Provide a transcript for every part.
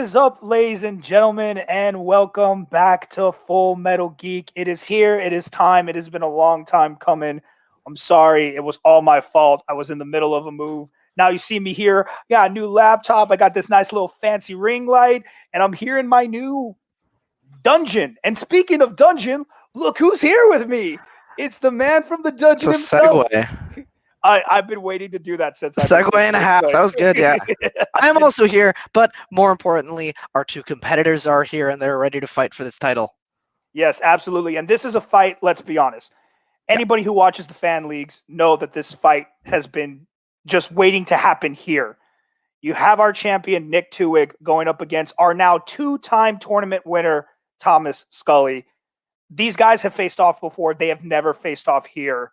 is up, ladies and gentlemen, and welcome back to Full Metal Geek. It is here. It is time. It has been a long time coming. I'm sorry. It was all my fault. I was in the middle of a move. Now you see me here. Got a new laptop. I got this nice little fancy ring light, and I'm here in my new dungeon. And speaking of dungeon, look who's here with me. It's the man from the dungeon It's a himself. segue. I've been waiting to do that since Segue and a half. That was good, yeah. I am also here, but more importantly, our two competitors are here and they're ready to fight for this title. Yes, absolutely. And this is a fight, let's be honest. Anybody who watches the fan leagues know that this fight has been just waiting to happen here. You have our champion, Nick Twohig, going up against our now two-time tournament winner, Thomas Scully. These guys have faced off before. They have never faced off here.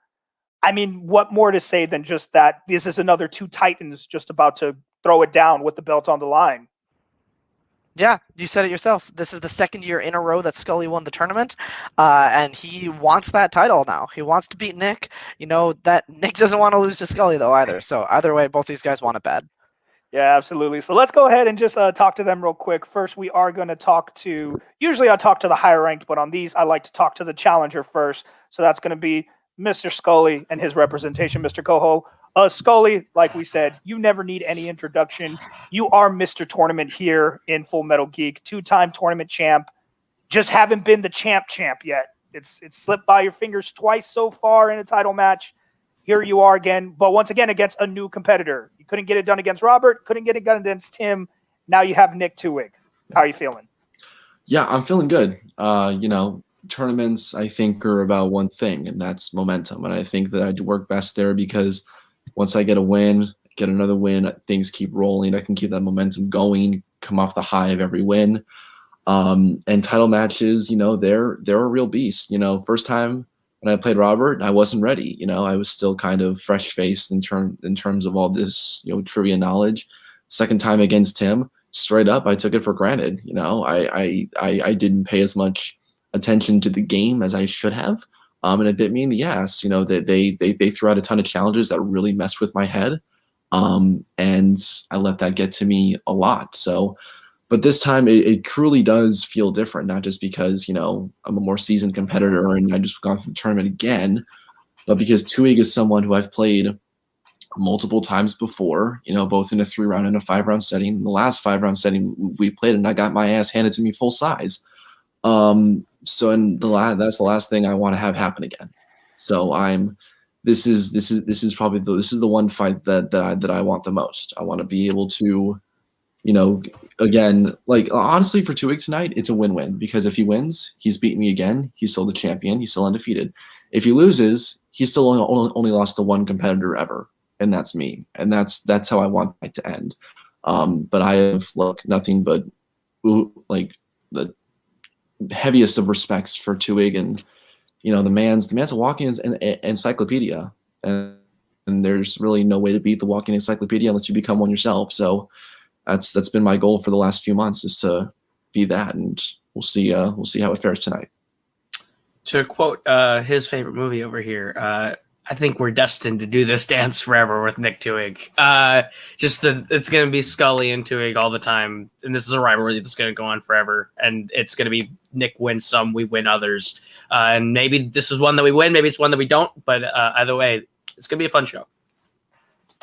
I mean, what more to say than just that this is another two titans just about to throw it down with the belt on the line. Yeah, you said it yourself. This is the second year in a row that Scully won the tournament, and he wants that title now. He wants to beat Nick. You know that Nick doesn't want to lose to Scully, though, either. So either way, both these guys want it bad. Yeah, absolutely. So let's go ahead and just talk to them real quick. First, we are going to talk to, usually I talk to the higher ranked, but on these, I like to talk to the challenger first. So that's going to be Mr. Scully and his representation, Mr. Coho. Scully, like we said, you never need any introduction. You are Mr. Tournament here in Full Metal Geek, two-time tournament champ. Just haven't been the champ yet. It's slipped by your fingers twice so far in a title match. Here you are again, but once again against a new competitor. You couldn't get it done against Robert, couldn't get it done against Tim. Now you have Nick Twohig. How are you feeling? Yeah, I'm feeling good. Tournaments, I think, are about one thing, and that's momentum. And I think that I do work best there because once I get a win, get another win, things keep rolling. I can keep that momentum going, come off the high of every win. And title matches, they're a real beast. First time when I played Robert, I wasn't ready. I was still kind of fresh-faced in terms of all this, trivia knowledge. Second time against him, straight up, I took it for granted. I didn't pay as much attention to the game as I should have. And it bit me in the ass. They threw out a ton of challenges that really messed with my head. And I let that get to me a lot. So, but this time it truly does feel different, not just because, I'm a more seasoned competitor and I just gone through the tournament again, but because Twohig is someone who I've played multiple times before, both in a 3-round and a 5-round setting. In the last 5-round setting we played, and I got my ass handed to me full size. So that's the last thing I want to have happen again. So this is the one fight that I want the most. I want to be able to, again, like honestly for Twohig tonight, it's a win-win because if he wins, he's beaten me again. He's still the champion. He's still undefeated. If he loses, he's still only lost to one competitor ever, and that's me. And that's how I want it to end. But I have nothing but the heaviest of respects for Twohig, and the man's a walking encyclopedia, and there's really no way to beat the walking encyclopedia unless you become one yourself. So that's been my goal for the last few months, is to be that, and we'll see how it fares tonight. To quote his favorite movie over here, I think we're destined to do this dance forever with Nick Twohig. It's going to be Scully and Twohig all the time, and this is a rivalry that's going to go on forever. And it's going to be Nick wins some, we win others, and maybe this is one that we win, maybe it's one that we don't. But either way, it's going to be a fun show.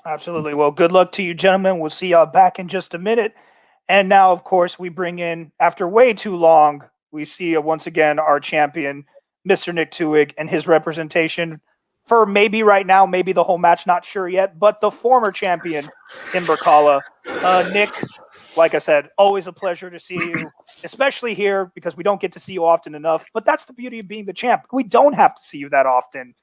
Absolutely. Well, good luck to you, gentlemen. We'll see y'all back in just a minute. And now, of course, we bring in, after way too long, we see once again our champion, Mr. Nick Twohig, and his representation for maybe right now, maybe the whole match, not sure yet, but the former champion, Tim Berkala. Nick, like I said, always a pleasure to see you, especially here because we don't get to see you often enough. But that's the beauty of being the champ. We don't have to see you that often,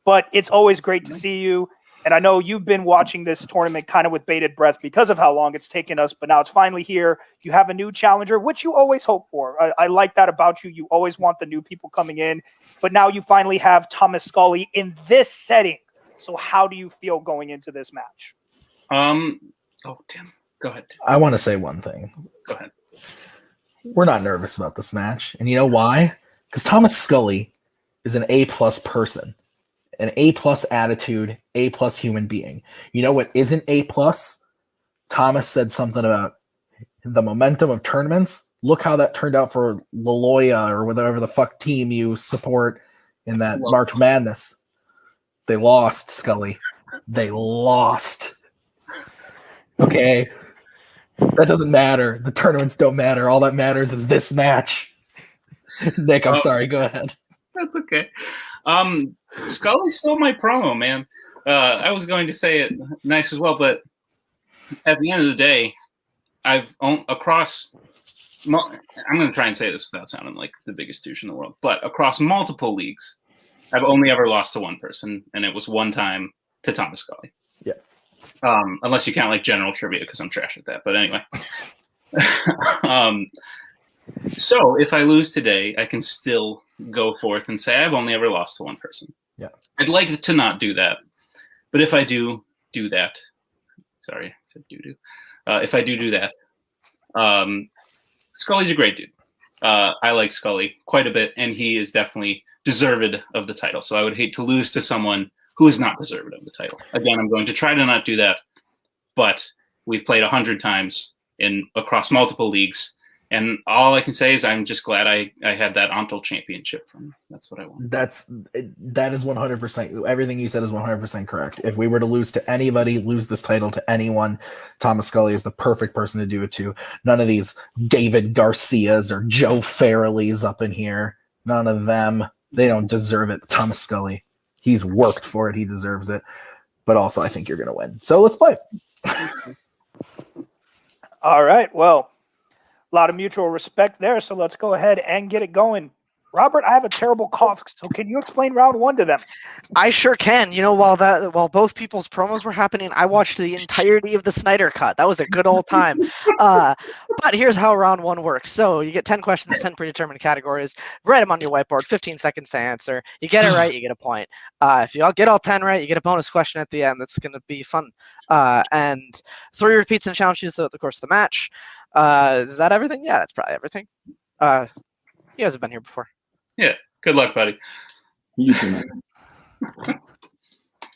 but it's always great to see you. And I know you've been watching this tournament kind of with bated breath because of how long it's taken us, but now it's finally here. You have a new challenger, which you always hope for. I like that about you. You always want the new people coming in, but now you finally have Thomas Scully in this setting. So how do you feel going into this match? Tim, go ahead. I want to say one thing. Go ahead. We're not nervous about this match. And you know why? Because Thomas Scully is an A-plus person. An A-plus attitude, A-plus human being. You know what isn't A+? Thomas said something about the momentum of tournaments. Look how that turned out for Laloya or whatever the fuck team you support in that March Madness. They lost, Scully. They lost. Okay. That doesn't matter. The tournaments don't matter. All that matters is this match. Nick, I'm sorry. Go ahead. That's okay. Scully stole my promo, man. I was going to say it nice as well, but at the end of the day, I'm going to try and say this without sounding like the biggest douche in the world, but across multiple leagues, I've only ever lost to one person, and it was one time to Thomas Scully. Yeah. Unless you count like general trivia, because I'm trash at that. But anyway. So if I lose today, I can still go forth and say I've only ever lost to one person. Yeah. I'd like to not do that. But if I do that, sorry, I said do. If I do that, Scully's a great dude. I like Scully quite a bit, and he is definitely deserved of the title. So I would hate to lose to someone who is not deserved of the title. Again, I'm going to try to not do that, but we've played 100 times across multiple leagues, and all I can say is I'm just glad I had that Untitled Championship from him. That's what I want. That is 100%. Everything you said is 100% correct. If we were to lose to anybody, lose this title to anyone, Thomas Scully is the perfect person to do it to. None of these David Garcias or Joe Farrellys up in here. None of them. They don't deserve it. Thomas Scully. He's worked for it. He deserves it. But also, I think you're going to win. So let's play. All right. Well, a lot of mutual respect there. So let's go ahead and get it going. Robert, I have a terrible cough. So can you explain round one to them? I sure can. You know, while both people's promos were happening, I watched the entirety of the Snyder Cut. That was a good old time. But here's how round one works. So you get 10 questions, 10 predetermined categories. Write them on your whiteboard, 15 seconds to answer. You get it right, you get a point. If you all get all 10 right, you get a bonus question at the end. That's going to be fun. And 3 repeats and challenges throughout the course of the match. Is that everything? Yeah, that's probably everything. You guys have been here before. Yeah. Good luck, buddy. You too, man.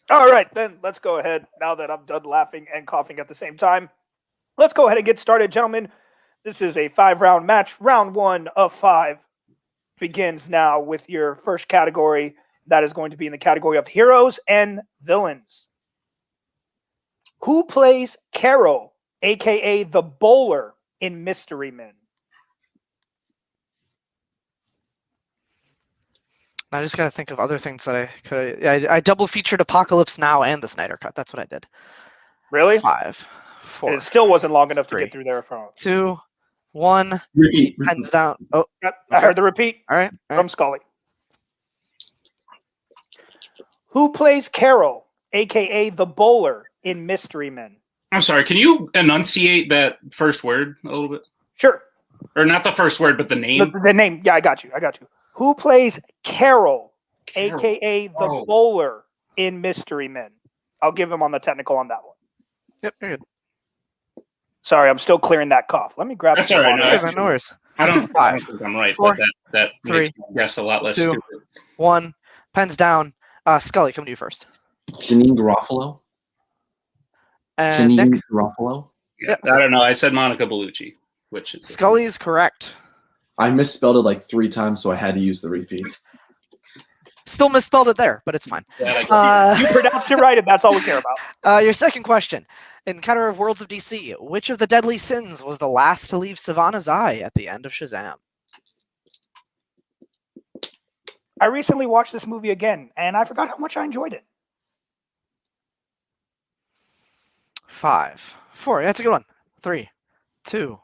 All right, then let's go ahead. Now that I'm done laughing and coughing at the same time, let's go ahead and get started, gentlemen. This is a 5-round match. Round 1 of 5 begins now with your first category. That is going to be in the category of heroes and villains. Who plays Carol, a.k.a. the bowler, in Mystery Men? I just got to think of other things that I could. I double featured Apocalypse Now and the Snyder Cut. That's what I did. Really? 5, 4. And it still wasn't long enough to 3, get through there. From 2, 1. Repeat. Hands down. Oh, Yep, I heard the repeat all right. from Scully. Who plays Carol, a.k.a. the bowler, in Mystery Men? I'm sorry. Can you enunciate that first word a little bit? Sure. Or not the first word, but the name? The name. Yeah, I got you. Who plays Carol, Carol. a.k.a. the Oh. bowler, in Mystery Men? I'll give him on the technical on that one. Yep, you're good. Sorry, I'm still clearing that cough. Let me grab That's some all right, water. no, Okay, that's no worries. I don't 5, think I'm right, 4, but that 3, makes my guess a lot less 2, stupid. 1. Pens down. Scully, come to you first. Janine Garofalo. And Janine Nick. Garofalo. Yeah, I don't know. I said Monica Bellucci, which is Scully is correct. I misspelled it like 3 times, so I had to use the repeats. Still misspelled it there, but it's fine. Yeah, I guess. You pronounced it right, and that's all we care about. Your second question. In category of Worlds of DC, which of the deadly sins was the last to leave Savannah's eye at the end of Shazam? I recently watched this movie again, and I forgot how much I enjoyed it. 5, 4. That's a good one. 3, 2,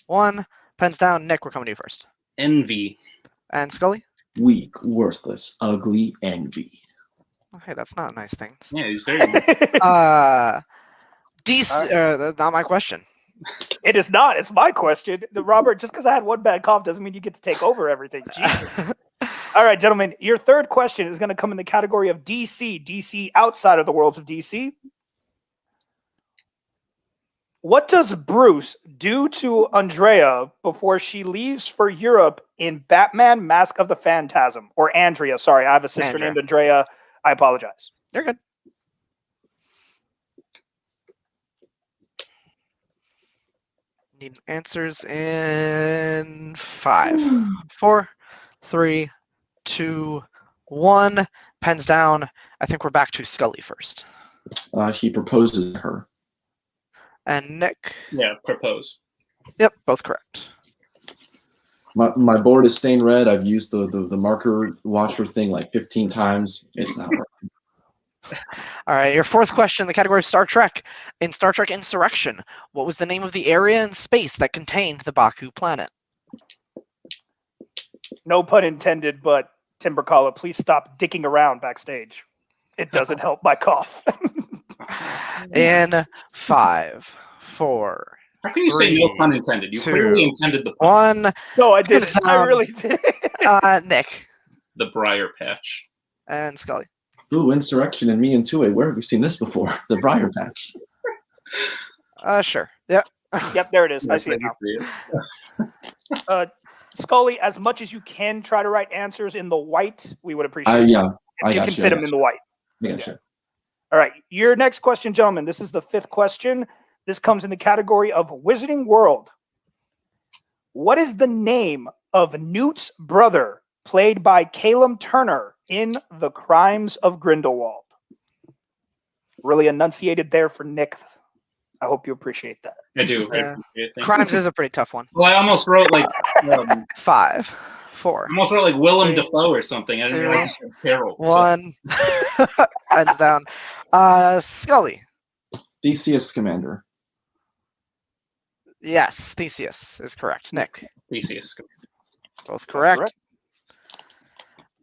1. Pens down. Nick, we're coming to you first. Envy. And Scully? Weak, worthless, ugly, envy. Oh, hey, that's not nice things. Yeah, he's very. DC. Not my question. It is not. It's my question. Robert, just because I had one bad cough doesn't mean you get to take over everything. Jesus. All right, gentlemen, your third question is going to come in the category of DC. DC outside of the worlds of DC. What does Bruce do to Andrea before she leaves for Europe in Batman Mask of the Phantasm? Or Andrea, sorry. I have a sister Andrea. named Andrea. I apologize. You're good. Need answers in 5, 4, 3, 2, 1. Pens down. I think we're back to Scully first. He proposes to her. And Nick. Yeah, propose. Yep, both correct. My board is stained red. I've used the marker washer thing like 15 times. It's not working. All right, your fourth question, the category of Star Trek. In Star Trek Insurrection, what was the name of the area in space that contained the Baku planet? No pun intended, but Timbercalla, please stop dicking around backstage. It doesn't help my cough. In 5, 4, How can you say no 3, pun intended? You 2, clearly intended the pun. 1. No, I didn't. I Sound. really did. Nick The Briar Patch. and Scully. Ooh, Insurrection and me and Twohig. Where have we seen this before? The Briar Patch. Sure. Yep. Yep, there it is. I Yes, see it I now. Scully, as much as you can try to write answers in the white, we would appreciate it. Yeah, If you can fit them in the white. I gotcha. All right, your next question, gentlemen. This is the 5th question. This comes in the category of Wizarding World. What is the name of Newt's brother, played by Calum Turner in The Crimes of Grindelwald? Really enunciated there for Nick. I hope you appreciate that. I do. I Yeah. appreciate it. Thank Crimes you. is a pretty tough one. Well, I almost wrote like 5, 4, Willem 3, Dafoe or something. I didn't 2, realize you said Harold. 1. Pens down. Scully. Theseus Commander. Yes, Theseus is correct. Nick. Theseus. Both correct.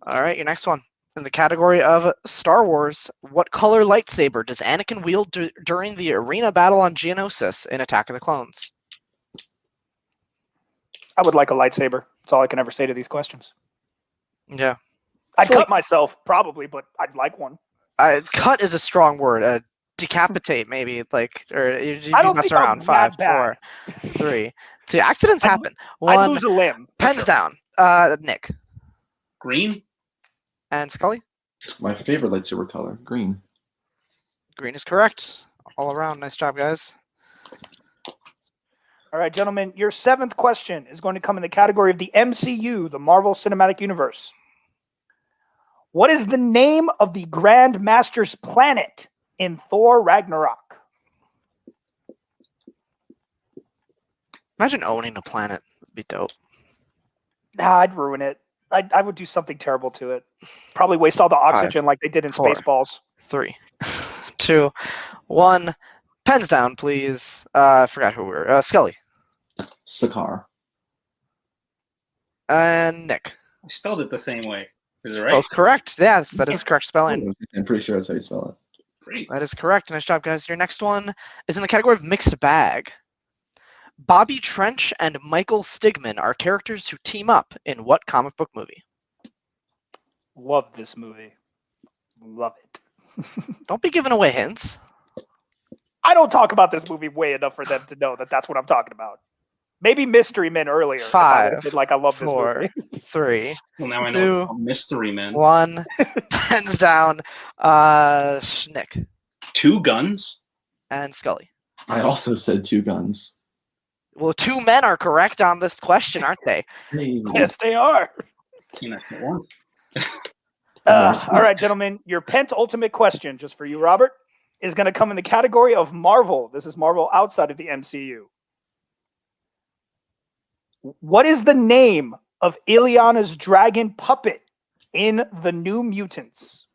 All right, your next one. In the category of Star Wars, what color lightsaber does Anakin wield during the arena battle on Geonosis in Attack of the Clones? I would like a lightsaber. That's all I can ever say to these questions. Yeah. I'd So, cut myself, probably, but I'd like one. Cut is a strong word. Decapitate, maybe. Or you'd be I don't messing think I'm around. that 5, 4, 3, 2. Accidents happen. I'd 1. lose a limb. for Pens sure. down. Nick. Green? And Scully. My favorite lightsaber color, green. Green is correct. All around. Nice job, guys. All right, gentlemen, your 7th question is going to come in the category of the MCU, the Marvel Cinematic Universe. What is the name of the Grand Master's planet in Thor Ragnarok? Imagine owning a planet. That'd be dope. Nah, I'd ruin it. I would do something terrible to it. Probably waste all the oxygen like they did in 4, Spaceballs. 3, 2, 1. Pens down, please. I forgot who we were. Scully. Sakaar. And Nick. I spelled it the same way. Is it right? Both correct. Yes, that is correct spelling. I'm pretty sure that's how you spell it. Great. That is correct. Nice job, guys. Your next one is in the category of mixed bag. Bobby Trench and Michael Stigman are characters who team up in what comic book movie? Love this movie. Love it. Don't be giving away hints. I don't talk about this movie way enough for them to know that that's what I'm talking about. Maybe Mystery Men earlier. if I would've 5, been like I love 4, this movie. 3, Well, now I know 2, it's called Mystery Men. 1. Pens down. Nick 2 guns? and Scully. I also said 2 guns. Well, 2 men are correct on this question, aren't they? Hey, Yes, they are. Seen that at once. All right, gentlemen, your penultimate question, just for you, Robert, is going to come in the category of Marvel. This is Marvel outside of the MCU. What is the name of Ileana's dragon puppet in The New Mutants?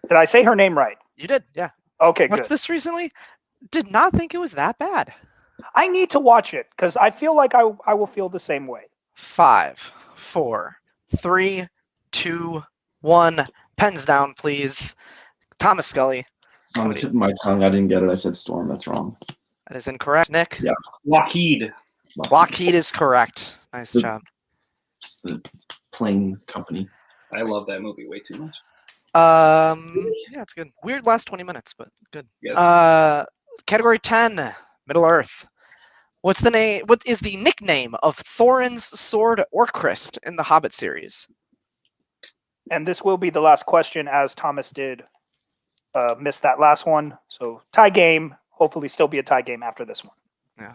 Did I say her name right? You did, yeah. Okay, Watched good. this recently. Did not think it was that bad. I need to watch it because I feel like I will feel the same way. 5, 4, 3, 2, 1. Pens down, please. Thomas Scully. It's on the tip of my tongue. I didn't get it. I said Storm. That's wrong. That is incorrect. Nick. Yeah. Lockheed. Lockheed is correct. Nice job. It's the plane company. I love that movie way too much. Yeah, it's good. Weird last 20 minutes, but good. Yes. Category 10, Middle Earth. What is the nickname of Thorin's sword Orcrist in the Hobbit series? And this will be the last question, as Thomas did miss that last one. So tie game. Hopefully still be a tie game after this one. Yeah.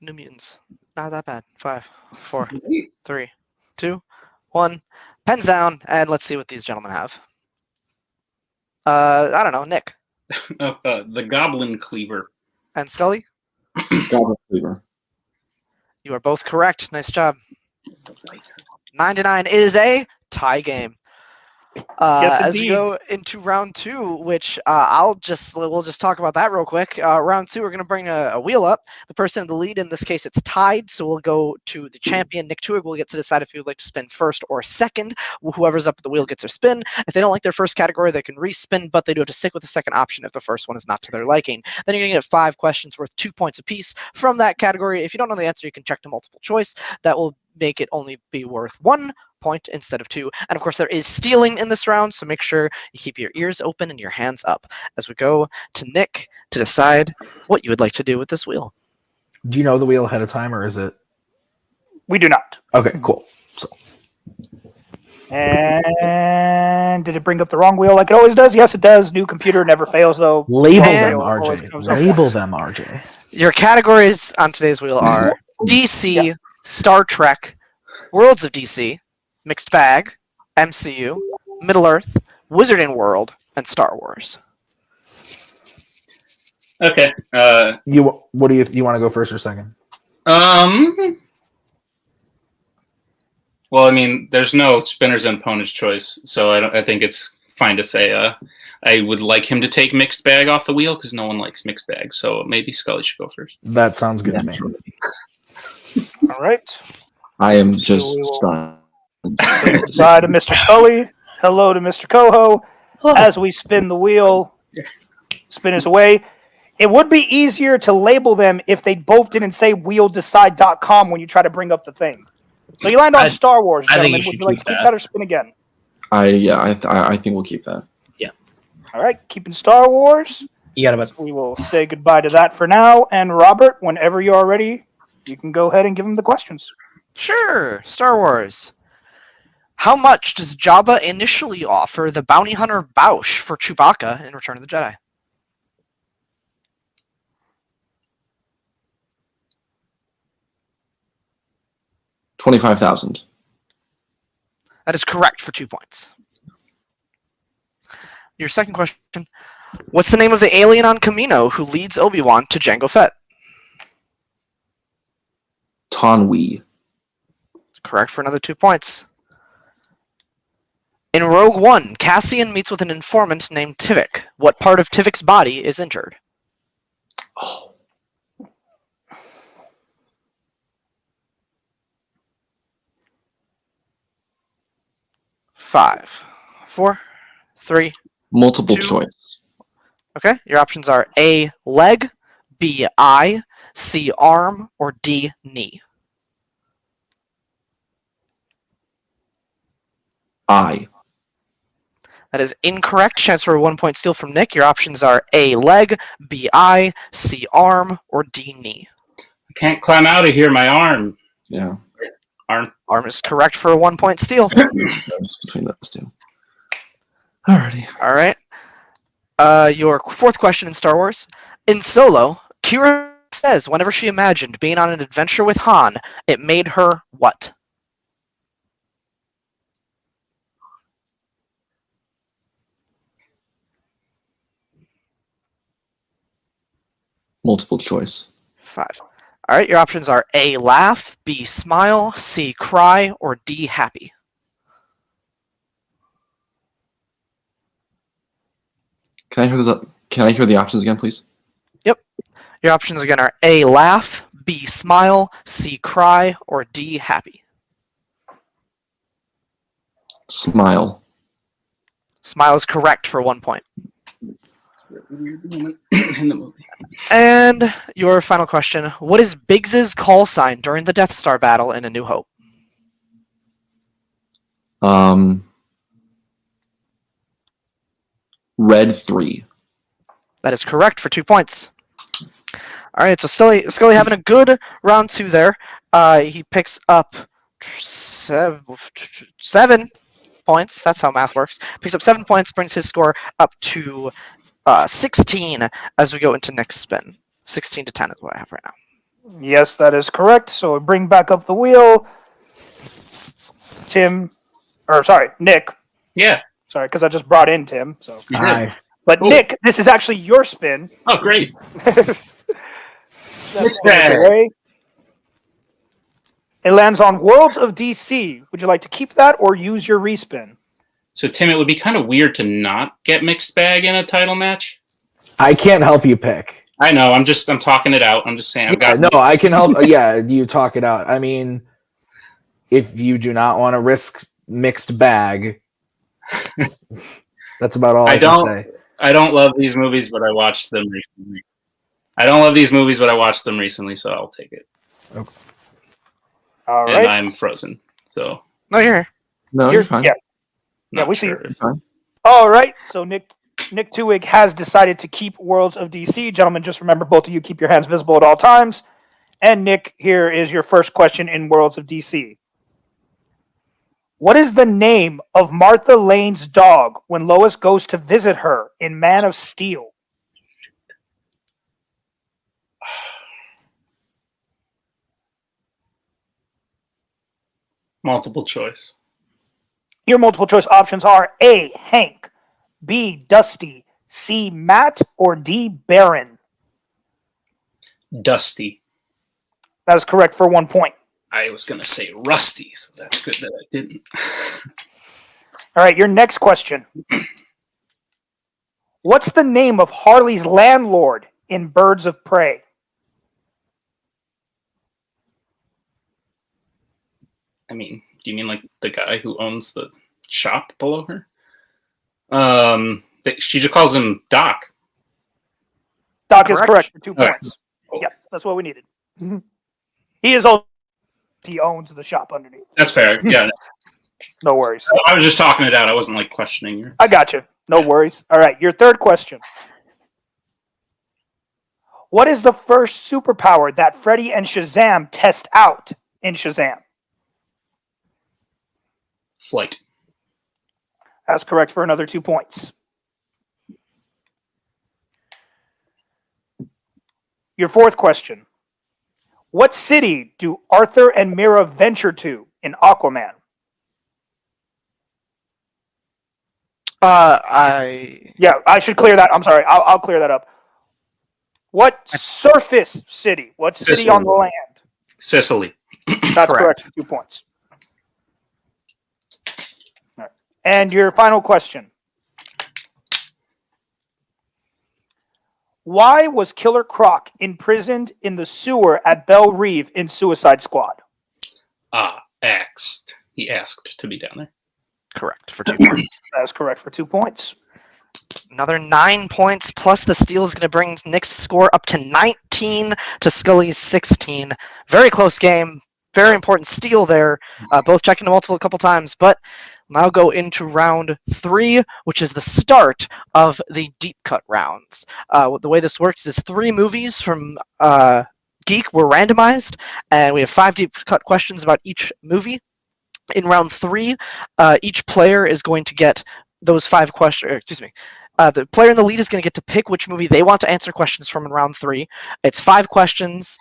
New Mutants. Not that bad. 5, 4, 3, 2, 1. Pens down, and let's see what these gentlemen have. I don't know, Nick The Goblin Cleaver. and Scully. Goblin Cleaver. You are both correct. Nice job. 9-9 is a tie game. Yes, As we indeed. go into round 2, which we'll just talk about that real quick. Round 2, we're going to bring a wheel up. The person in the lead, in this case, it's tied, so we'll go to the champion. Nick Twohig will get to decide if he would like to spin first or second. Whoever's up at the wheel gets their spin. If they don't like their first category, they can respin, but they do have to stick with the second option if the first one is not to their liking. Then you're going to get 5 questions worth 2 points apiece from that category. If you don't know the answer, you can check to multiple choice. That will make it only be worth 1 point instead of 2. And of course, there is stealing in this round, so make sure you keep your ears open and your hands up as we go to Nick to decide what you would like to do with this wheel. Do you know the wheel ahead of time, or is it? We do not. Okay, cool. So And did it bring up the wrong wheel like it always does? Yes, it does. New computer never fails, though. label And- them, Always RJ. comes up Label once. them, RJ. Your categories on today's wheel are DC, Star Trek, Worlds of DC, Mixed Bag, MCU, Middle Earth, Wizarding World, and Star Wars. Okay. What do you want to go first or second? Well, I mean, there's no spinners and opponent's choice, so I think it's fine to say I would like him to take Mixed Bag off the wheel because no one likes Mixed Bag. So maybe Scully should go first. That sounds good to me. All right. I am just we will- stunned. Bye to Mr. Scully. Hello to Mr. Coho. As we spin the wheel, spin us away. It would be easier to label them if they both didn't say wheeldecide.com when you try to bring up the thing. So you land on Star Wars, I think gentlemen. you Would should you like keep to keep that. that or spin again? I think we'll keep that. All right, keeping Star Wars. You got about We will say goodbye to that for now. And Robert, whenever you are ready, you can go ahead and give him the questions. Sure, Star Wars. How much does Jabba initially offer the bounty hunter Bausch for Chewbacca in Return of the Jedi? $25,000. That is correct for 2 points. Your second question. What's the name of the alien on Kamino who leads Obi-Wan to Jango Fett? Tonwi. Correct for another 2 points. In Rogue One, Cassian meets with an informant named Tivik. What part of Tivik's body is injured? Oh. 5, 4, 3. Multiple 2. choice. Okay, your options are A, leg, B, eye, C, arm, or D, knee. I. That is incorrect. Chance for a 1 point steal from Nick. Your options are A, leg, B, eye, C, arm, or D, knee. I can't climb out of here. My arm. Yeah. Arm is correct for a 1 point steal. It's between those two. Alrighty. All right. Your fourth question in Star Wars. In Solo, Kira says whenever she imagined being on an adventure with Han, it made her what? Multiple choice. 5. All right, your options are A, laugh, B, smile, C, cry, or D, happy. Can I hear the options again, please? Your options again are A, laugh, B, smile, C, cry, or D, happy. Smile. Smile is correct for 1 point. Weird moment in the movie. And your final question. What is Biggs's call sign during the Death Star battle in A New Hope? Red 3. That is correct for 2 points. All right, so Scully having a good round 2 there. He picks up 7 points. That's how math works. Picks up 7 points, brings his score up to 16 as we go into next spin. 16 to 10 is what I have right now. Yes, that is correct. So bring back up the wheel. Nick. Yeah, Sorry, because I just brought in Tim. So, you did. Aye. but Cool. Nick, this is actually your spin. Oh, great. That's Nick's out of the bag. way. It lands on Worlds of DC. Would you like to keep that or use your respin? So, Tim, it would be kind of weird to not get mixed bag in a title match. I can't help you pick. I know. I'm talking it out. I'm just saying. I can help. Yeah, you talk it out. I mean, if you do not want to risk mixed bag, that's about all I can say. I don't love these movies, but I watched them recently. So I'll take it. Okay. All right. And I'm frozen. So No, you're here. No, you're fine. Yeah. not we see sure you. if- Fine. All right. So Nick Twohig has decided to keep Worlds of DC. Gentlemen, just remember, both of you keep your hands visible at all times. And Nick, here is your first question in Worlds of DC. What is the name of Martha Lane's dog when Lois goes to visit her in Man of Steel? Multiple choice. Your multiple choice options are A, Hank, B, Dusty, C, Matt, or D, Baron. Dusty. That is correct for 1 point. I was going to say Rusty, so that's good that I didn't. All right, your next question. What's the name of Harley's landlord in Birds of Prey? I mean, do you mean like the guy who owns the shop below her? She just calls him Doc. Doc is correct for 2 Okay. points. Yeah, that's what we needed. He is also, he owns the shop underneath. That's fair. Yeah, No worries. I was just talking it out. I wasn't like questioning you. I got you. No worries. All right, your third question. What is the first superpower that Freddy and Shazam test out in Shazam? Flight. That's correct for another 2 points. Your fourth question. What city do Arthur and Mira venture to in Aquaman? Yeah, I should clear that. I'm sorry. I'll clear that up. What surface city? What city Sicily. on the land? Sicily. That's correct for 2 points. All right. And your final question. Why was Killer Croc imprisoned in the sewer at Belle Reve in Suicide Squad? He asked to be down there. Correct for 2 points. That is correct for 2 points. Another 9 points plus the steal is going to bring Nick's score up to 19 to Scully's 16. Very close game. Very important steal there. Both checking the multiple a couple times, but now go into round 3, which is the start of the deep cut rounds. The way this works is 3 movies from Geek were randomized, and we have 5 deep cut questions about each movie. In round 3, each player is going to get those 5 questions. The player in the lead is going to get to pick which movie they want to answer questions from in round 3. It's 5 questions,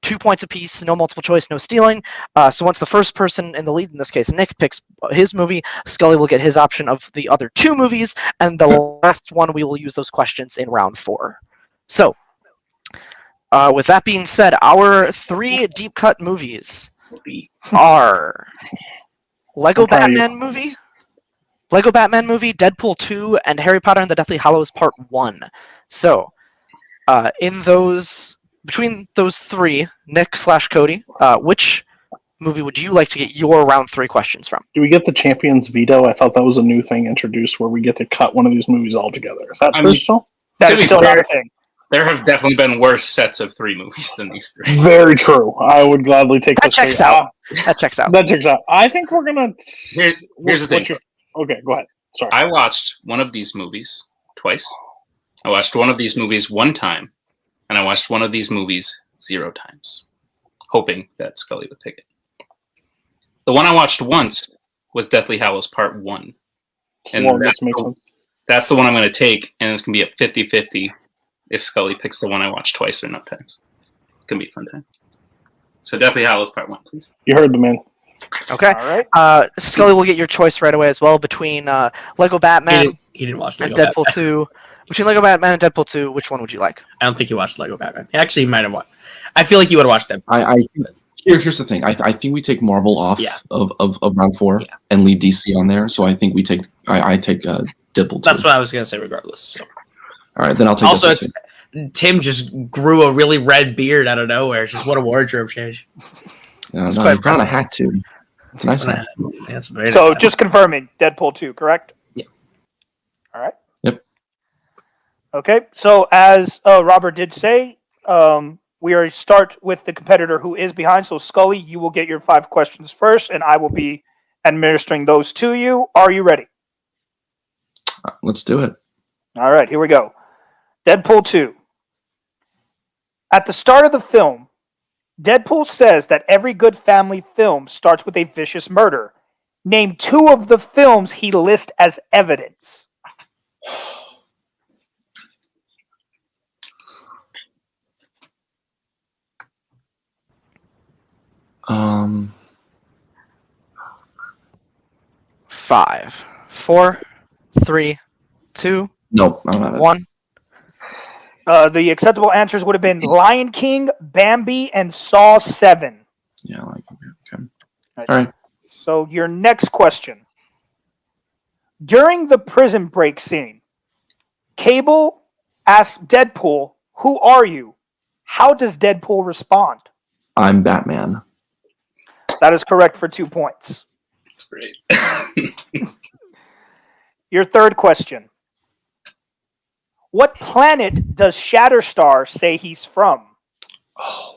2 points apiece, no multiple choice, no stealing. So once the first person in the lead, in this case Nick, picks his movie, Scully will get his option of the other 2 movies, and the last one we will use those questions in round 4. So, with that being said, our 3 deep cut movies are Lego Batman movie, Deadpool 2, and Harry Potter and the Deathly Hallows Part 1. So, between those 3, Nick/Cody, which movie would you like to get your round 3 questions from? Do we get the champion's veto? I thought that was a new thing introduced where we get to cut one of these movies altogether. Is that true still? That To is be still fair, not a thing. There have definitely been worse sets of 3 movies than these 3. Very true. I would gladly take That this. checks out. That checks out. That checks out. I think we're gonna. Here's the thing. Okay, go ahead. Sorry. I watched one of these movies twice. I watched one of these movies 1 time, and I watched one of these movies 0 times, hoping that Scully would pick it. The one I watched once was Deathly Hallows Part 1. And Well, this makes sense. That's the one I'm going to take, and it's going to be a 50-50 if Scully picks the one I watched twice or enough times. Can be a fun time. So Deathly Hallows Part 1, please. You heard the man. Okay. All right. Scully will get your choice right away as well between Lego Batman He didn't watch and Lego Deadpool Batman. 2. Between Lego Batman and Deadpool 2, which one would you like? I don't think he watched Lego Batman. Actually, he might have watched. I feel like you would have watched Deadpool. Here's the thing. I think we take Marvel off of round 4 and leave DC on there. So I think we take I take Deadpool 2. That's what I was gonna say, regardless. So. All right, then I'll take. Also, Deadpool 2. Tim just grew a really red beard out of nowhere. It's just what a wardrobe change. No, quite he kind of had to. It's a nice hat. That's very So nice. just confirming, Deadpool 2, correct? Yeah. All right. Yep. Okay. So as Robert did say, we are start with the competitor who is behind. So Scully, you will get your 5 questions first, and I will be administering those to you. Are you ready? Let's do it. All right. Here we go. Deadpool 2. At the start of the film, Deadpool says that every good family film starts with a vicious murder. Name 2 of the films he lists as evidence. Five, 4, 3, 2, Nope, I'm not. 1. The acceptable answers would have been Lion King, Bambi, and Saw 7. Yeah, like okay. All All right. So your next question. During the prison break scene, Cable asks Deadpool, "Who are you?" How does Deadpool respond? I'm Batman. That is correct for 2 points. That's great. Your third question. What planet does Shatterstar say he's from? Oh.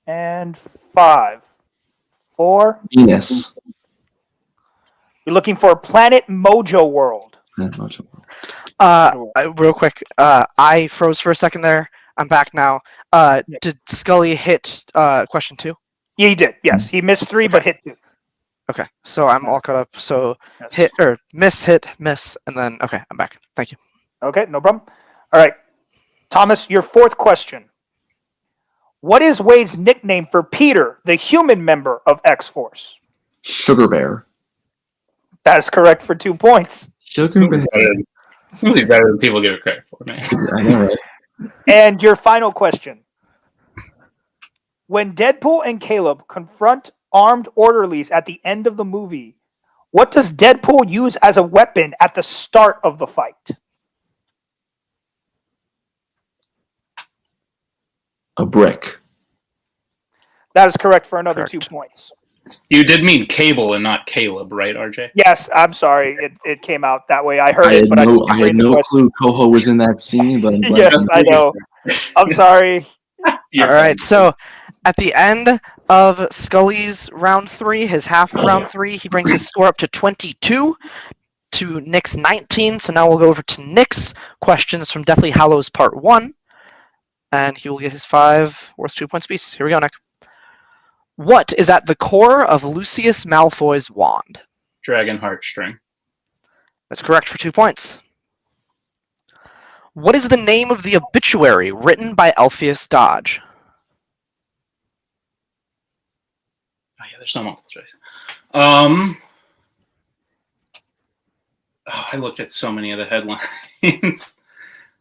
And 5, 4. Venus. You're looking for Planet Mojo World. Yeah, much of- Real quick, I froze for a second there. I'm back now. Did Scully hit question 2? Yeah, he did. Yes, he missed 3, but hit 2. Okay, so I'm all caught up. So Yes. hit or miss, hit, miss, and then okay, I'm back. Thank you. Okay, no problem. All right, Thomas, your fourth question. What is Wade's nickname for Peter, the human member of X-Force? Sugar Bear. That is correct for 2 points. Sugar Bear. Movie's better than people give it credit for, man. I know, right? And your final question. When Deadpool and Caleb confront armed orderlies at the end of the movie, what does Deadpool use as a weapon at the start of the fight? A brick. That is correct for another 2 Correct. points. You did mean Cable and not Caleb, right, RJ? Yes, I'm sorry. It came out that way. I heard I it, had but I no, just I had no clue Coho was in that scene, but I'm glad. Yes, I know. I'm sorry. You're All right, so at the end of Scully's round 3, his half of round 3, he brings his score up to 22 to Nick's 19. So now we'll go over to Nick's questions from Deathly Hallows Part 1. And he will get his 5 worth 2 points apiece. Here we go, Nick. What is at the core of Lucius Malfoy's wand? Dragon Heartstring. That's correct for 2 points. What is the name of the obituary written by Alpheus Dodge? Oh yeah, there's no multiple choice. I looked at so many of the headlines.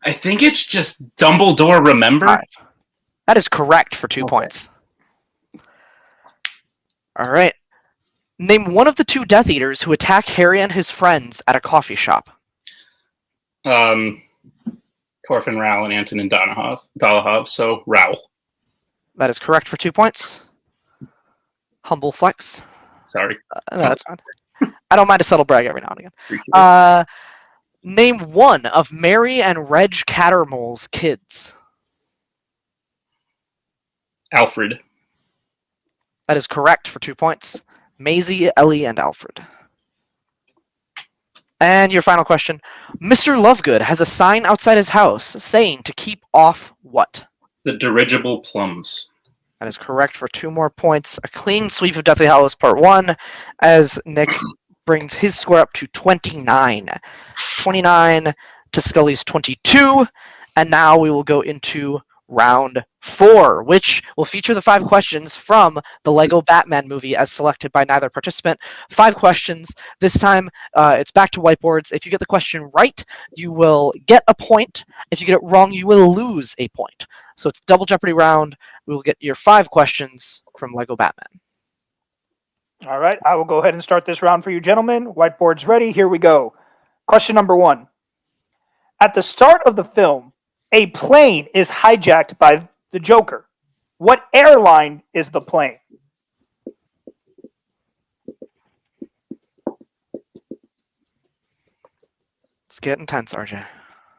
I think it's just Dumbledore Remember. 5. That is correct for 2 points. All right. Name one of the 2 Death Eaters who attack Harry and his friends at a coffee shop. Corfin Rowell and Antonin Dolohov, so Rowell. That is correct for 2 points. Humble flex. Sorry. No, that's fine. I don't mind a subtle brag every now and again. Appreciate it. Name one of Mary and Reg Cattermole's kids. Alfred. That is correct for 2 points. Maisie, Ellie, and Alfred. And your final question. Mr. Lovegood has a sign outside his house saying to keep off what? The Dirigible Plums. That is correct for 2 more points. A clean sweep of Deathly Hallows Part 1 as Nick brings his score up to 29. 29 to Scully's 22. And now we will go into round 4, which will feature the 5 questions from the Lego Batman movie as selected by neither participant. 5 questions. This time, it's back to whiteboards. If you get the question right, you will get a point. If you get it wrong, you will lose a point. So it's double Jeopardy round. We will get your 5 questions from Lego Batman. All right, I will go ahead and start this round for you, gentlemen. Whiteboard's ready. Here we go. Question number 1. At the start of the film, a plane is hijacked by the Joker. What airline is the plane? It's getting intense, RJ.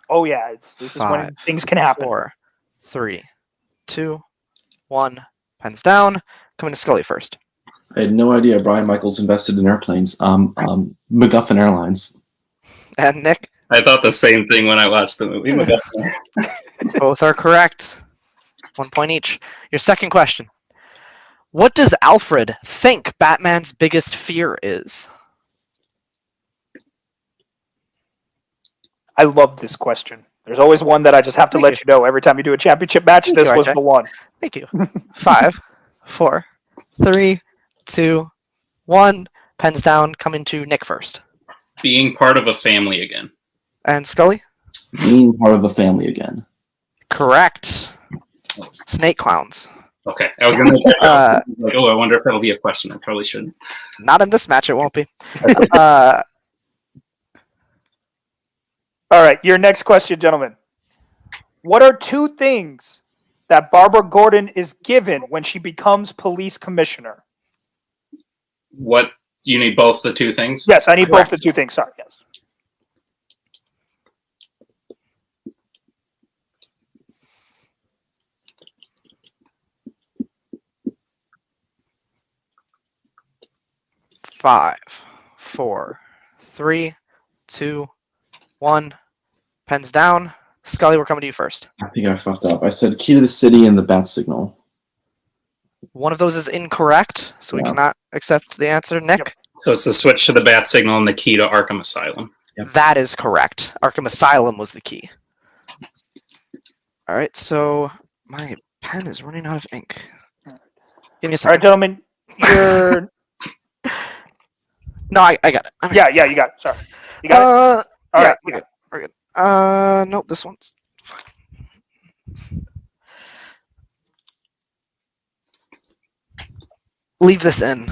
Oh yeah, this is when 5, things can happen. 4, 3, 2, 1. Pens down. Coming to Scully first. I had no idea Brian Michaels invested in airplanes. MacGuffin Airlines. And Nick, I thought the same thing when I watched the movie. both are correct. 1 point each. Your second question. What does Alfred think Batman's biggest fear is? I love this question. There's always one that I just have to let you know every time you do a championship match. Thank This you, was RJ. the one. Thank you. 5, 4, 3, 2, 1. Pens down. Coming to Nick first. Being part of a family again. And Scully? Being part of the family again. Correct. Snake clowns. Okay, I was going to like, oh, I wonder if that'll be a question. I probably shouldn't. Not in this match, it won't be. All right, your next question, gentlemen. What are 2 things that Barbara Gordon is given when she becomes police commissioner? What, you need both the 2 things? Yes, I need Correct. both the 2 things. Sorry, yes. Five, 4, 3, 2, 1. Pens down. Scully, we're coming to you first. I think I fucked up. I said key to the city and the bat signal. One of those is incorrect, so we Yeah. cannot accept the answer. Nick? Yep. So it's the switch to the bat signal and the key to Arkham Asylum. Yep. That is correct. Arkham Asylum was the key. All right, so my pen is running out of ink. Give me a All right, second. gentlemen. Your No, I got it. yeah, you got it. Sorry, you got it. All Yeah, right, we're you good. We're good. Nope, this one's fine. Leave this in,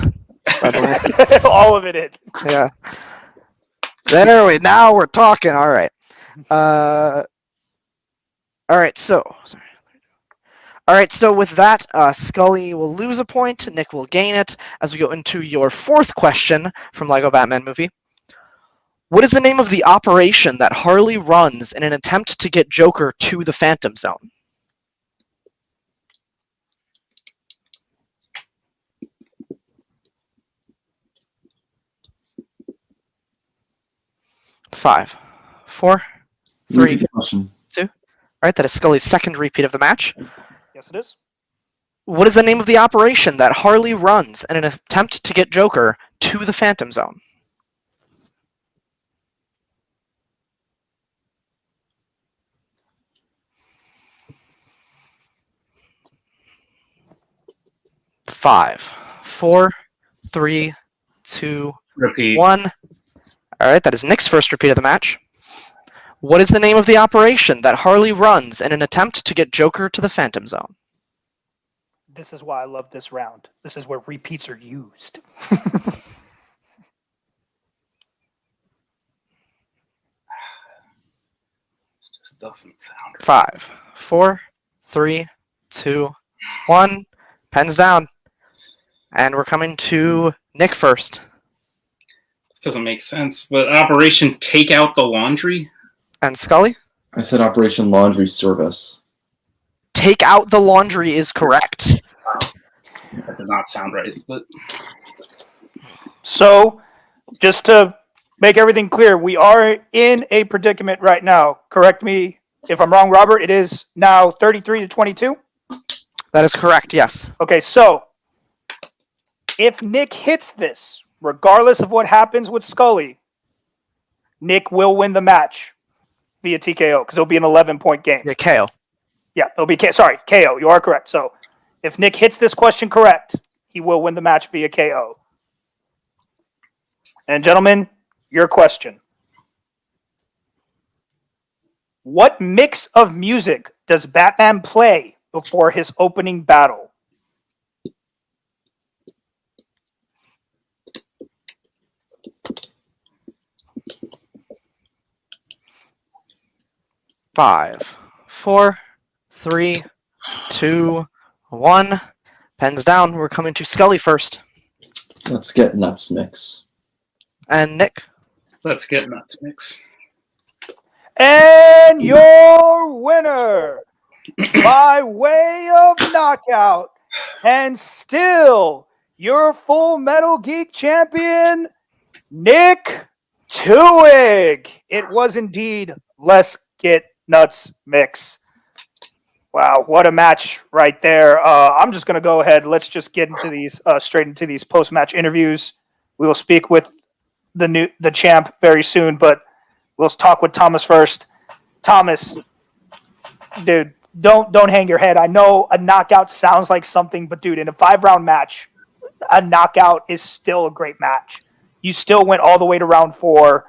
by the way. All of it in. Yeah. There we now we're talking. All right. All right, so sorry. All right, so with that, Scully will lose a point, Nick will gain it as we go into your 4th question from Lego Batman movie. What is the name of the operation that Harley runs in an attempt to get Joker to the Phantom Zone? Five, 4, 3. Repeat the question. All right, that is Scully's second repeat of the match. Yes, it is. What is the name of the operation that Harley runs in an attempt to get Joker to the Phantom Zone? Five, 4, 3, 2, Repeat. 1. All right, that is Nick's first repeat of the match. What is the name of the operation that Harley runs in an attempt to get Joker to the Phantom Zone? This is why I love this round. This is where repeats are used. This just doesn't sound right. 5, 4, 3, 2, 1. Pens down. And we're coming to Nick first. This doesn't make sense. But Operation Take Out the Laundry? And Scully? I said Operation Laundry Service. Take out the laundry is correct. That did not sound right. But So, just to make everything clear, we are in a predicament right now. Correct me if I'm wrong, Robert. It is now 33 to 22. That is correct, yes. Okay, so if Nick hits this, regardless of what happens with Scully, Nick will win the match via TKO because it'll be an 11-point game. Yeah, KO. Yeah, it'll be KO. You are correct. So if Nick hits this question correct, he will win the match via KO. And gentlemen, your question. What mix of music does Batman play before his opening battle? Five, 4, 3, 2, 1. Pens down. We're coming to Scully first. Let's get nuts mix. And Nick. Let's get nuts mix. And your winner by way of knockout and still your Full Metal Geek champion, Nick Twohig. It was indeed Let's Get Nuts Mix. Wow, what a match right there. I'm just going to go ahead. Let's just get into these straight into these post-match interviews. We will speak with the champ very soon, but we'll talk with Thomas first. Thomas, dude, don't hang your head. I know a knockout sounds like something, but dude, in a 5-round match, a knockout is still a great match. You still went all the way to round 4.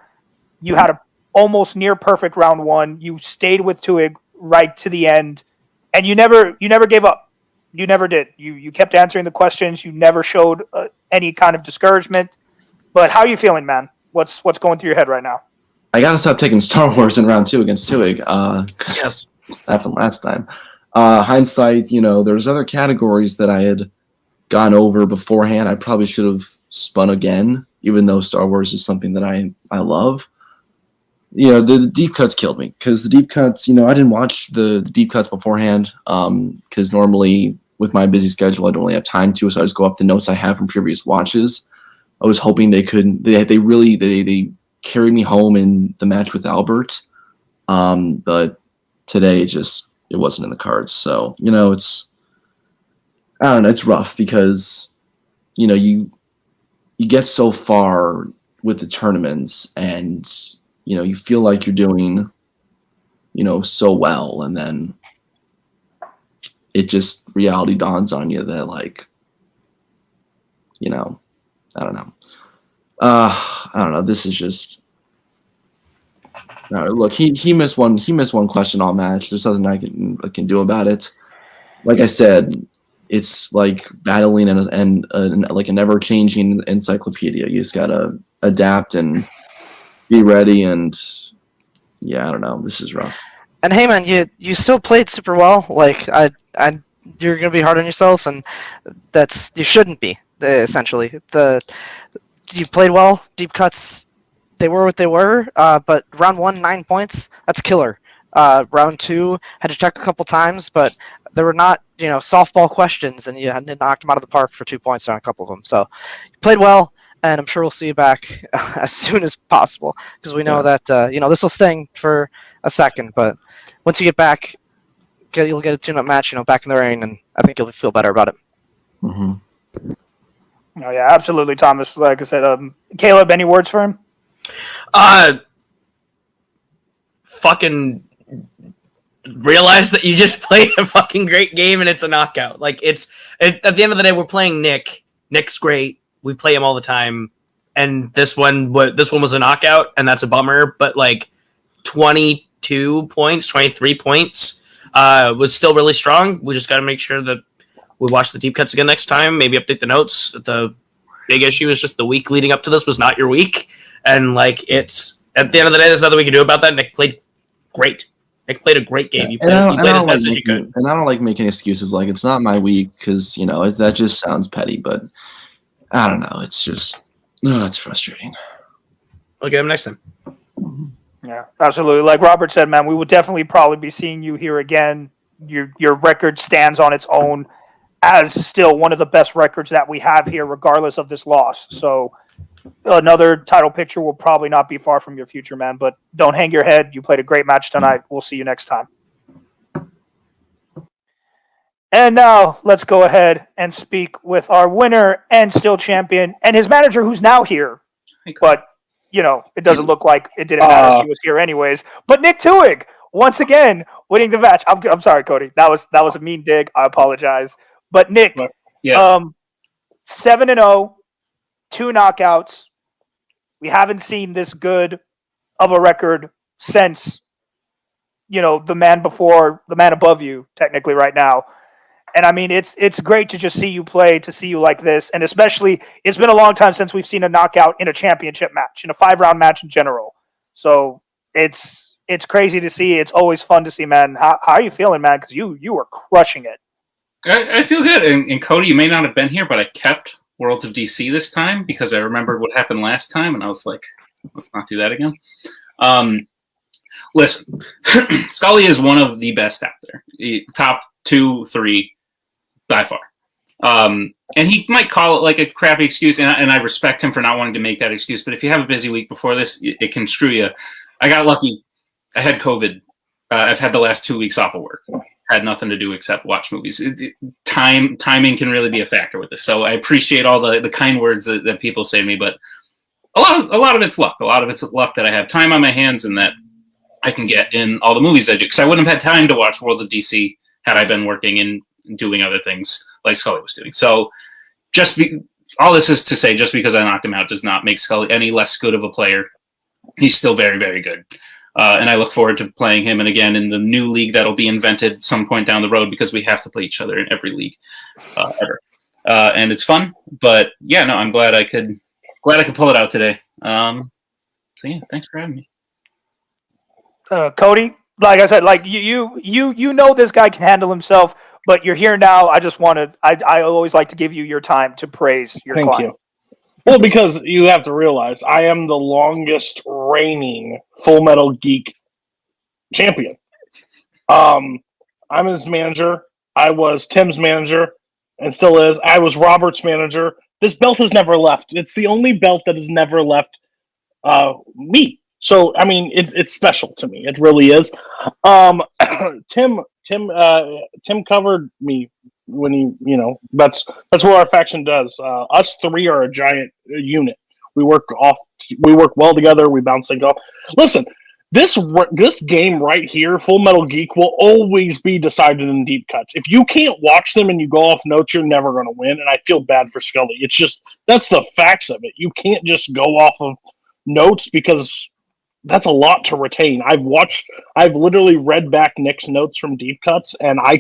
You had a almost near perfect round 1. You stayed with Twohig right to the end, and you never gave up. You never did. You kept answering the questions. You never showed any kind of discouragement. But how are you feeling, man? What's going through your head right now? I gotta stop taking Star Wars in round 2 against Twohig. Yes. Happened last time. Hindsight, there's other categories that I had gone over beforehand. I probably should have spun again, even though Star Wars is something that I love. The deep cuts killed me because the deep cuts, I didn't watch the deep cuts beforehand because normally with my busy schedule, I don't really have time to, so I just go up the notes I have from previous watches. I was hoping they carried me home in the match with Albert, but today it wasn't in the cards. So I don't know, it's rough because you get so far with the tournaments and you feel like you're doing so well, and then reality dawns on you that I don't know. I don't know. This is just. Look, he missed one. He missed one question all match. There's nothing I can do about it. Like I said, it's like battling and like a never changing encyclopedia. You just gotta adapt and be ready. And yeah, I don't know. This is rough. And hey, man, you still played super well. Like you're gonna be hard on yourself, and you shouldn't be. Essentially, you played well. Deep cuts, they were what they were. But round 1, 9 points. That's killer. Round 2, had to check a couple times, but there were not softball questions, and you knocked them out of the park for 2 points on a couple of them. So you played well, and I'm sure we'll see you back as soon as possible because we know that this will sting for a second, but once you get back, you'll get a tune-up match, back in the ring, and I think you'll feel better about it. Mm-hmm. Oh yeah, absolutely, Thomas. Like I said, Caleb, any words for him? Fucking realize that you just played a fucking great game and it's a knockout. At the end of the day, we're playing Nick. Nick's great. We play him all the time, and this one was a knockout, and that's a bummer. But 22 points, 23 points was still really strong. We just got to make sure that we watch the deep cuts again next time. Maybe update the notes. The big issue is just the week leading up to this was not your week, and it's at the end of the day, there's nothing we can do about that. Nick played great. Nick played a great game. You played as best as you could. And I don't like making excuses like it's not my week because that just sounds petty. But I don't know. It's just it's frustrating. I'll get him next time. Yeah, absolutely. Like Robert said, man, we will definitely probably be seeing you here again. Your record stands on its own as still one of the best records that we have here, regardless of this loss. So another title picture will probably not be far from your future, man. But don't hang your head. You played a great match tonight. We'll see you next time. And now let's go ahead and speak with our winner and still champion and his manager, who's now here. But it doesn't look like it didn't matter if he was here anyways. But Nick Twohig, once again, winning the match. I'm sorry, Cody. That was a mean dig. I apologize. But Nick, Yes. 7-0, 2 knockouts. We haven't seen this good of a record since, the man before, the man above you, technically right now. And I mean, it's great to just see you play, to see you like this. And especially, it's been a long time since we've seen a knockout in a championship match, in a 5-round match in general. So it's crazy to see. It's always fun to see, man. How are you feeling, man? Because you were crushing it. I feel good. And Cody, you may not have been here, but I kept Worlds of DC this time because I remembered what happened last time. And I was like, let's not do that again. Listen, Scully is one of the best out there. Top 2, 3. By far. And he might call it like a crappy excuse, and I respect him for not wanting to make that excuse, but if you have a busy week before this, it can screw you. I got lucky. I had COVID. I've had the last 2 weeks off of work. Had nothing to do except watch movies. Timing can really be a factor with this, so I appreciate all the kind words that people say to me, but a lot of it's luck. A lot of it's luck that I have time on my hands and that I can get in all the movies I do, because I wouldn't have had time to watch Worlds of DC had I been working and doing other things like Scully was doing. So all this is to say, just because I knocked him out does not make Scully any less good of a player. He's still very, very good. And I look forward to playing him, and again, in the new league that'll be invented some point down the road, because we have to play each other in every league ever. And it's fun, but yeah, no, I'm glad I could pull it out today. So yeah, thanks for having me. Cody, like I said, like you know this guy can handle himself. But you're here now. I always like to give you your time to praise your client. Thank you. Well, because you have to realize I am the longest reigning Full Metal Geek champion. I'm his manager. I was Tim's manager and still is. I was Robert's manager. This belt has never left. It's the only belt that has never left me. So, I mean, it's special to me. It really is. Tim covered me when he, that's what our faction does. Us 3 are a giant unit. We work well together. We bounce things off. Listen, this game right here, Full Metal Geek, will always be decided in deep cuts. If you can't watch them and you go off notes, you're never going to win. And I feel bad for Scully. It's just, that's the facts of it. You can't just go off of notes, because that's a lot to retain. I've literally read back Nick's notes from deep cuts, and I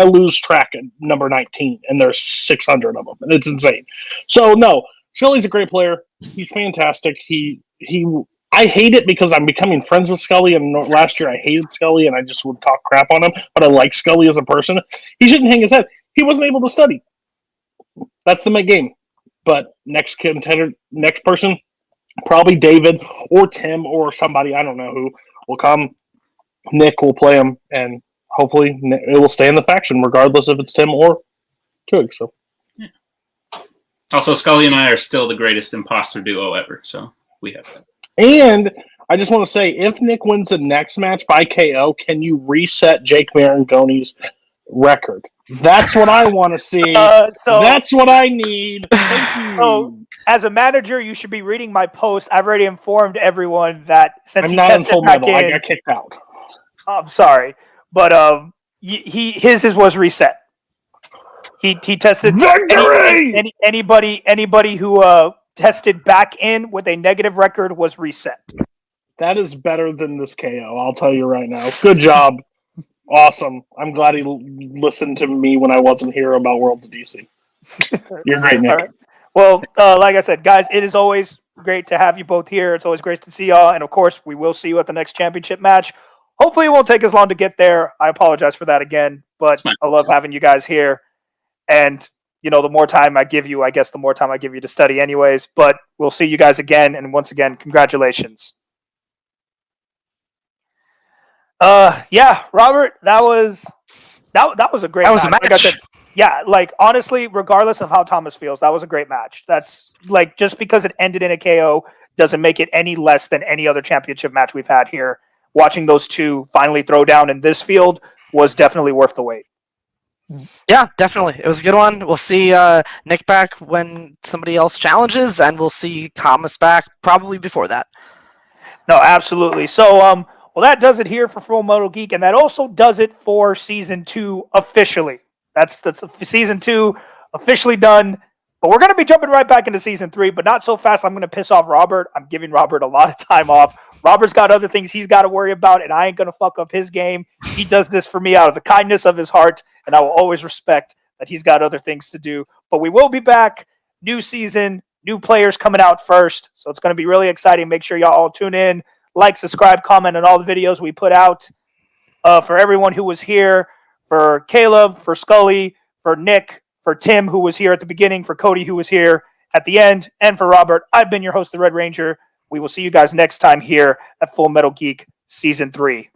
lose track at number 19, and there's 600 of them, and it's insane. So no, Scully's a great player. He's fantastic. I hate it because I'm becoming friends with Scully, and last year I hated Scully, and I just would talk crap on him, but I like Scully as a person. He shouldn't hang his head. He wasn't able to study. That's the mid game. But next contender, next person, probably David or Tim or somebody, I don't know who, will come. Nick will play him, and hopefully it will stay in the faction, regardless if it's Tim or Twohig. So, yeah. Also, Scully and I are still the greatest imposter duo ever, so we have that. And I just want to say, if Nick wins the next match by KO, can you reset Jake Marangoni's record? That's what I want to see. That's what I need. Thank you. So, as a manager, you should be reading my post. I've already informed everyone that since I'm he not in tested Full back Metal. in, I got kicked out. I'm sorry, but his was reset. He tested. Victory! Anybody who tested back in with a negative record was reset. That is better than this KO. I'll tell you right now. Good job. Awesome. I'm glad he listened to me when I wasn't here about Worlds of DC. You're great, Nick. Right. Well, like I said, guys, it is always great to have you both here. It's always great to see y'all. And of course, we will see you at the next championship match. Hopefully, it won't take as long to get there. I apologize for that again, but I love having you guys here. And, the more time I give you, I guess the more time I give you to study anyways. But we'll see you guys again. And once again, congratulations. Yeah, Robert, that was a great match. That was a match. Like I said, yeah, like honestly, regardless of how Thomas feels, that was a great match. That's like, just because it ended in a KO doesn't make it any less than any other championship match we've had here. Watching those two finally throw down in this field was definitely worth the wait. Yeah, definitely. It was a good one. We'll see Nick back when somebody else challenges, and we'll see Thomas back probably before that. No, absolutely. So, well, that does it here for Full Metal Geek, and that also does it for season 2 officially. That's season 2 officially done. But we're going to be jumping right back into season 3, but not so fast. I'm going to piss off Robert. I'm giving Robert a lot of time off. Robert's got other things he's got to worry about, and I ain't going to fuck up his game. He does this for me out of the kindness of his heart, and I will always respect that he's got other things to do. But we will be back. New season, new players coming out first. So it's going to be really exciting. Make sure y'all all tune in, like, subscribe, comment on all the videos we put out. For everyone who was here, for Caleb, for Scully, for Nick, for Tim, who was here at the beginning, for Cody, who was here at the end, and for Robert, I've been your host, the Red Ranger. We will see you guys next time here at Full Metal Geek Season 3.